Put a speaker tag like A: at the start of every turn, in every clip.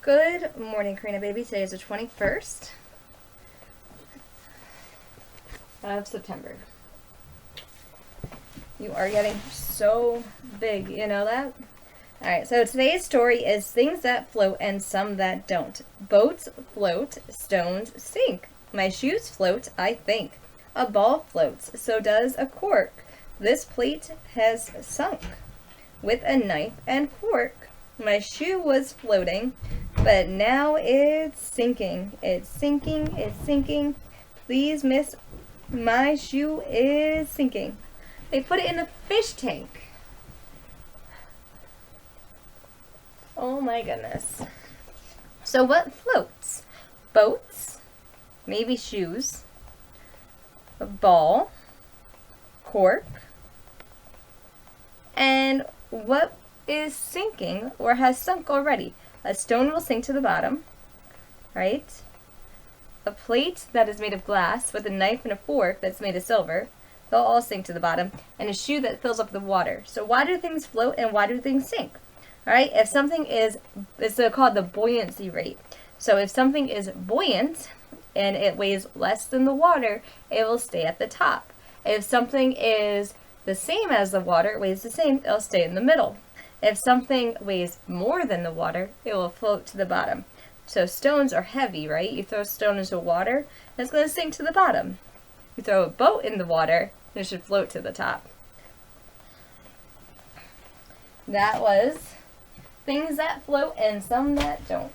A: Good morning, Karina baby. Today is the 21st of September. You are getting so big, you know that? Alright, so today's story is things that float and some that don't. Boats float, stones sink. My shoes float, I think. A ball floats, so does a cork. This plate has sunk. With a knife and fork. My shoe was floating, but now it's sinking. It's sinking, it's sinking. Please, miss, my shoe is sinking. They put it in a fish tank. Oh my goodness. So what floats? Boats, maybe shoes, a ball, cork, and what is sinking or has sunk already? A stone will sink to the bottom, right? A plate that is made of glass with a knife and a fork that's made of silver, they'll all sink to the bottom, and a shoe that fills up the water. So why do things float and why do things sink? All right, if something is, it's called the buoyancy rate. So if something is buoyant and it weighs less than the water, it will stay at the top. If something is the same as the water, it weighs the same, it'll stay in the middle. If something weighs more than the water, it will float to the bottom. So stones are heavy, right? You throw a stone into water, and it's going to sink to the bottom. You throw a boat in the water, it should float to the top. That was things that float and some that don't.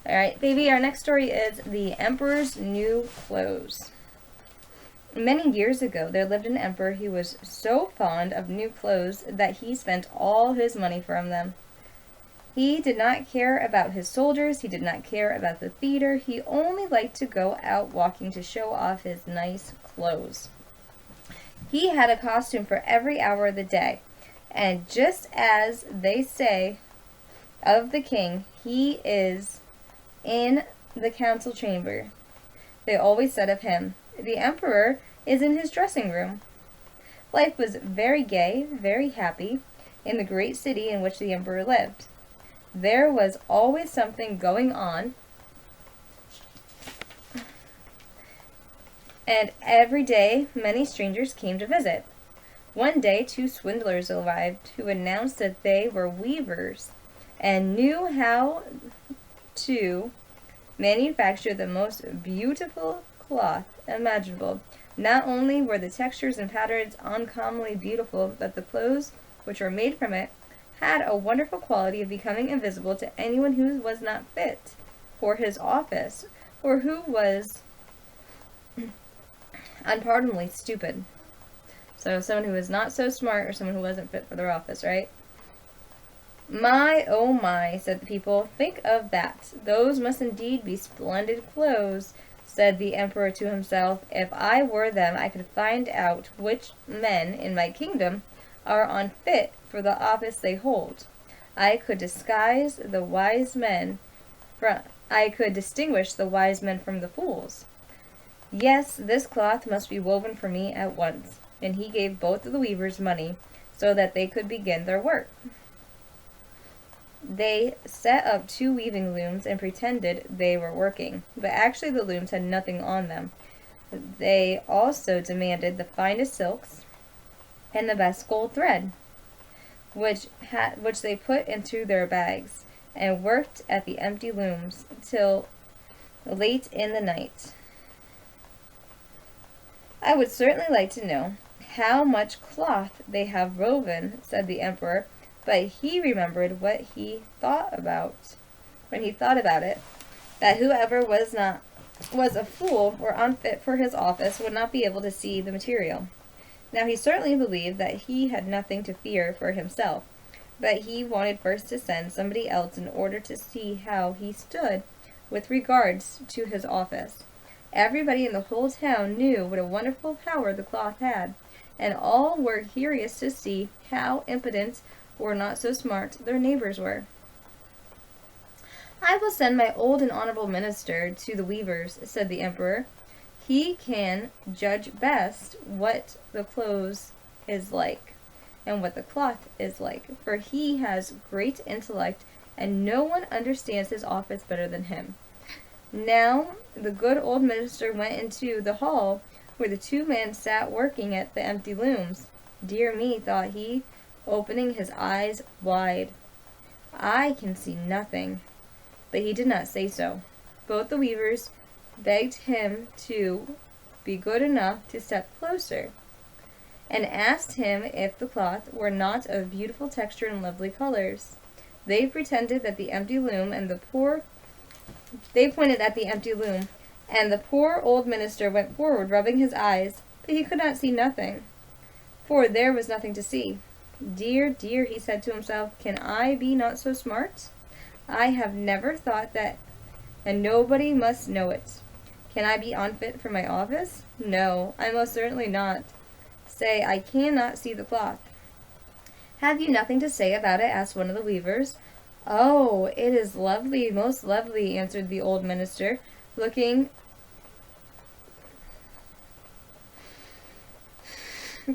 A: Alright, baby, our next story is The Emperor's New Clothes. Many years ago, there lived an emperor who was so fond of new clothes that he spent all his money from them. He did not care about his soldiers, he did not care about the theater, he only liked to go out walking to show off his nice clothes. He had a costume for every hour of the day, and just as they say of the king, he is in the council chamber. They always said of him, the emperor is in his dressing room. Life was very gay, very happy, in the great city in which the emperor lived. There was always something going on, and every day many strangers came to visit. One day 2 swindlers arrived who announced that they were weavers and knew how to manufacture the most beautiful cloth imaginable. Not only were the textures and patterns uncommonly beautiful, but the clothes which were made from it had a wonderful quality of becoming invisible to anyone who was not fit for his office, or who was unpardonably stupid. So someone who was not so smart, or someone who wasn't fit for their office, right? My, oh my, said the people, think of that. Those must indeed be splendid clothes, said the emperor to himself. If I were them, I could find out which men in my kingdom are unfit for the office they hold. I could distinguish the wise men from the fools. Yes, this cloth must be woven for me at once. And he gave both of the weavers money so that they could begin their work. They set up 2 weaving looms and pretended they were working, but actually the looms had nothing on them. They also demanded the finest silks and the best gold thread, which they put into their bags, and worked at the empty looms till late in the night. I would certainly like to know how much cloth they have woven, said the emperor, but he remembered what he thought about when he thought about it, that whoever was a fool or unfit for his office would not be able to see the material. Now he certainly believed that he had nothing to fear for himself, but he wanted first to send somebody else in order to see how he stood with regards to his office. Everybody in the whole town knew what a wonderful power the cloth had, and all were curious to see how impotent or not so smart their neighbors were. I will send my old and honorable minister to the weavers, said the emperor. He can judge best what the clothes is like, and what the cloth is like, for he has great intellect, and no one understands his office better than him. Now the good old minister went into the hall where the two men sat working at the empty looms. Dear me, thought he, opening his eyes wide, I can see nothing. But he did not say so. Both the weavers begged him to be good enough to step closer, and asked him if the cloth were not of beautiful texture and lovely colors. They pretended that the empty loom and the poor They pointed at the empty loom, and the poor old minister went forward, rubbing his eyes, but he could not see nothing, for there was nothing to see. Dear, dear, he said to himself, can I be not so smart? I have never thought that, and nobody must know it. Can I be unfit for my office? No, I most certainly not. Say, I cannot see the cloth. Have you nothing to say about it? Asked one of the weavers. Oh, it is lovely, most lovely, answered the old minister, looking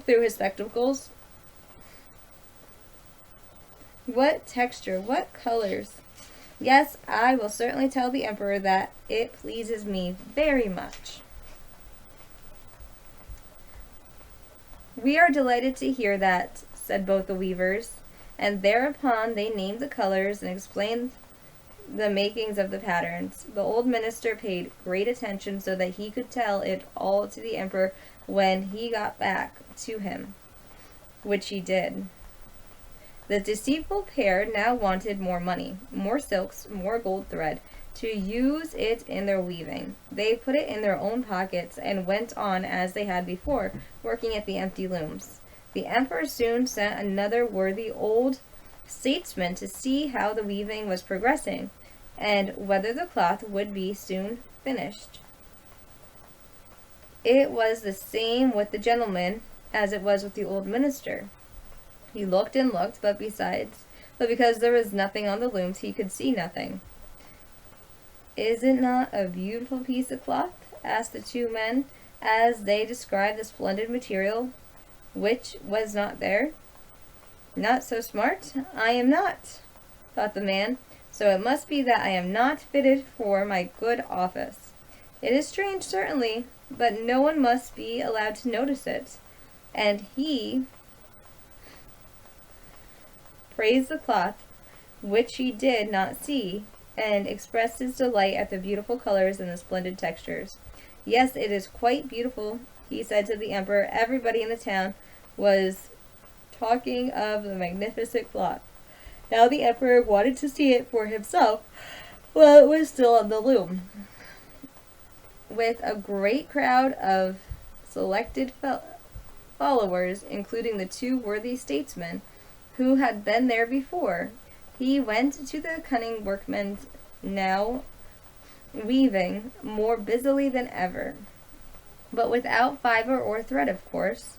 A: through his spectacles. What texture, what colors! Yes, I will certainly tell the emperor that it pleases me very much. We are delighted to hear that, said both the weavers, and thereupon they named the colors and explained the makings of the patterns. The old minister paid great attention so that he could tell it all to the emperor when he got back to him, which he did. The deceitful pair now wanted more money, more silks, more gold thread, to use it in their weaving. They put it in their own pockets and went on as they had before, working at the empty looms. The emperor soon sent another worthy old statesman to see how the weaving was progressing, and whether the cloth would be soon finished. It was the same with the gentleman as it was with the old minister. He looked and looked, but because there was nothing on the looms, he could see nothing. Is it not a beautiful piece of cloth? Asked the two men, as they described the splendid material which was not there. Not so smart? I am not, thought the man, so it must be that I am not fitted for my good office. It is strange, certainly, but no one must be allowed to notice it. And he praised the cloth, which he did not see, and expressed his delight at the beautiful colors and the splendid textures. Yes, it is quite beautiful, he said to the emperor. Everybody in the town was talking of the magnificent cloth. Now the emperor wanted to see it for himself while it was still on the loom. With a great crowd of selected followers, including the two worthy statesmen who had been there before, he went to the cunning workmen, now weaving more busily than ever, but without fiber or thread, of course.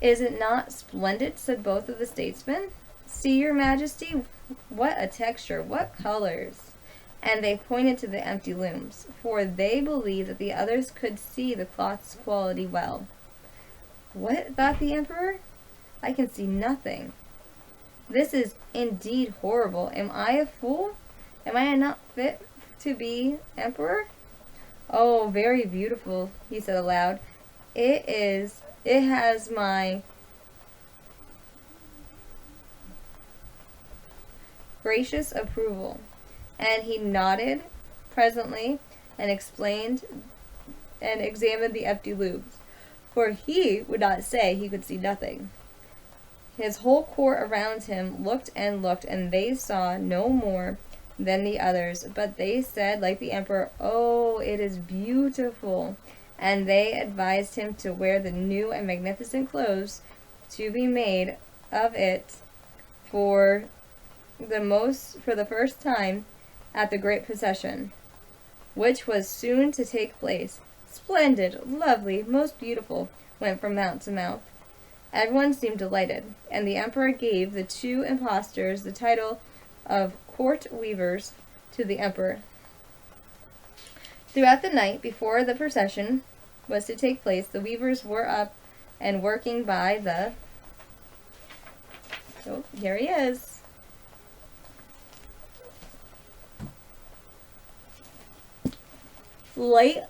A: Is it not splendid? Said both of the statesmen. See, your majesty, what a texture, what colors! And they pointed to the empty looms, for they believed that the others could see the cloth's quality well. What? Thought the emperor. I can see nothing. This is indeed horrible. Am I a fool? Am I not fit to be emperor? Oh, very beautiful, he said aloud. It has my gracious approval. And he nodded presently and explained and examined the empty looms, for he would not say he could see nothing. His whole court around him looked, and they saw no more than the others, but they said, like the emperor, "Oh, it is beautiful," and they advised him to wear the new and magnificent clothes to be made of it for the first time at the great procession, which was soon to take place. Splendid, lovely, most beautiful, went from mouth to mouth. Everyone seemed delighted, and the emperor gave the two impostors the title of court weavers to the emperor. Throughout the night before the procession was to take place, the weavers were up and working by the... Oh, here he is. Light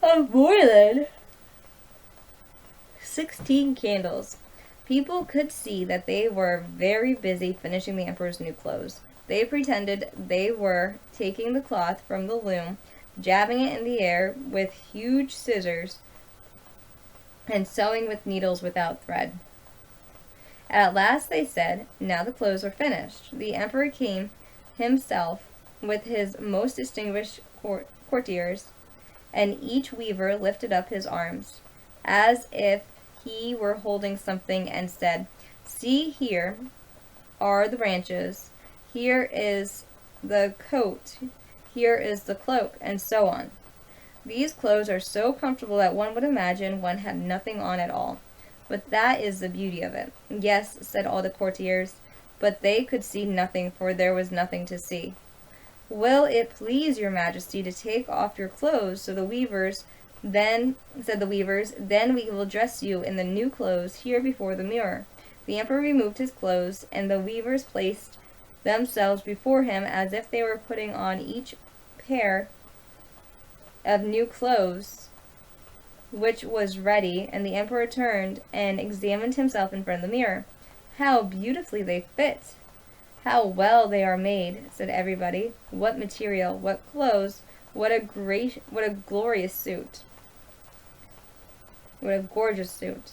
A: of more than 16 candles. People could see that they were very busy finishing the emperor's new clothes. They pretended they were taking the cloth from the loom, jabbing it in the air with huge scissors, and sewing with needles without thread. At last they said, now the clothes are finished. The emperor came himself with his most distinguished courtiers, and each weaver lifted up his arms, as if he were holding something, and said, see, here are the branches, here is the coat, here is the cloak, and so on. These clothes are so comfortable that one would imagine one had nothing on at all. But that is the beauty of it. Yes, said all the courtiers, but they could see nothing, for there was nothing to see. Will it please your majesty to take off your clothes? So the weavers, then, said the weavers, then we will dress you in the new clothes here before the mirror. The emperor removed his clothes, and the weavers placed themselves before him as if they were putting on each pair of new clothes, which was ready, and the emperor turned and examined himself in front of the mirror. How beautifully they fit! How well they are made, said everybody. What material, what clothes, what a glorious suit. What a gorgeous suit.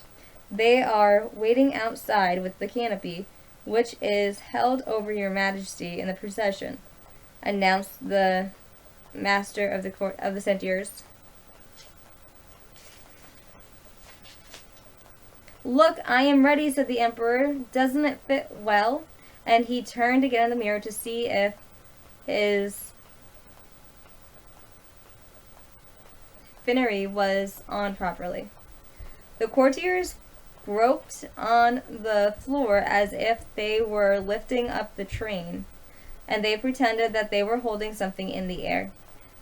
A: They are waiting outside with the canopy, which is held over your majesty in the procession, announced the master of the court of the centaurs. Look, I am ready, said the emperor. Doesn't it fit well? And he turned again in the mirror to see if his finery was on properly. The courtiers groped on the floor as if they were lifting up the train, and they pretended that they were holding something in the air.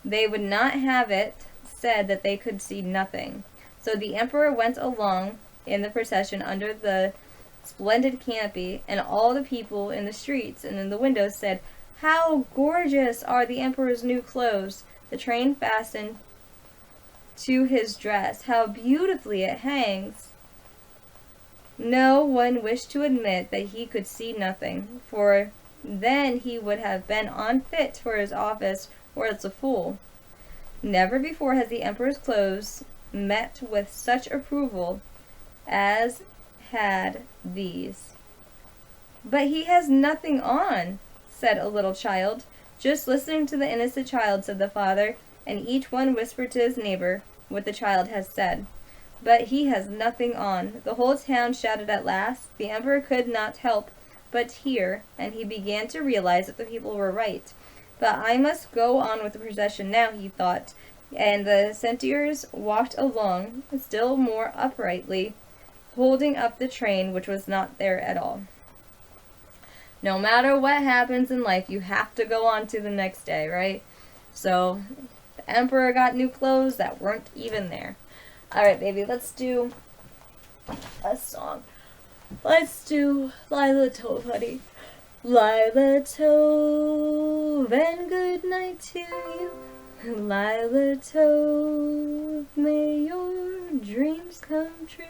A: They would not have it said that they could see nothing. So the emperor went along in the procession under the splendid canopy, and all the people in the streets and in the windows said, how gorgeous are the emperor's new clothes! The train fastened to his dress. How beautifully it hangs! No one wished to admit that he could see nothing, for then he would have been unfit for his office, or else a fool. Never before has the emperor's clothes met with such approval as had these. But he has nothing on, said a little child. Just listening to the innocent child, said the father, and each one whispered to his neighbor what the child has said. But he has nothing on. The whole town shouted at last. The emperor could not help but hear, and he began to realize that the people were right. But I must go on with the procession now, he thought, and the centaurs walked along still more uprightly, holding up the train, which was not there at all. No matter what happens in life, you have to go on to the next day, right? So, the emperor got new clothes that weren't even there. Alright, baby, let's do a song. Let's do Lila Tove, honey. Lila Tove, and good night to you. Lila Tove, may your dreams come true.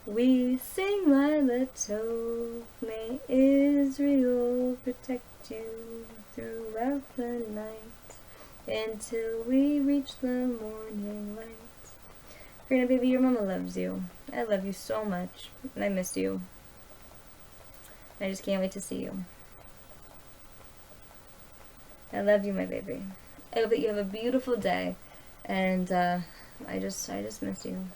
A: We sing Lila Tove, may Israel protect you throughout the night, until we reach the morning light. Karina, baby, your mama loves you. I love you so much, and I miss you. I just can't wait to see you. I love you, my baby. I hope that you have a beautiful day, and I just miss you.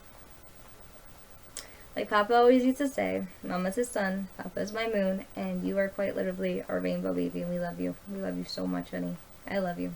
A: Like Papa always used to say, Mama's his sun, Papa's my moon, and you are quite literally our rainbow baby, and we love you. We love you so much, honey. I love you.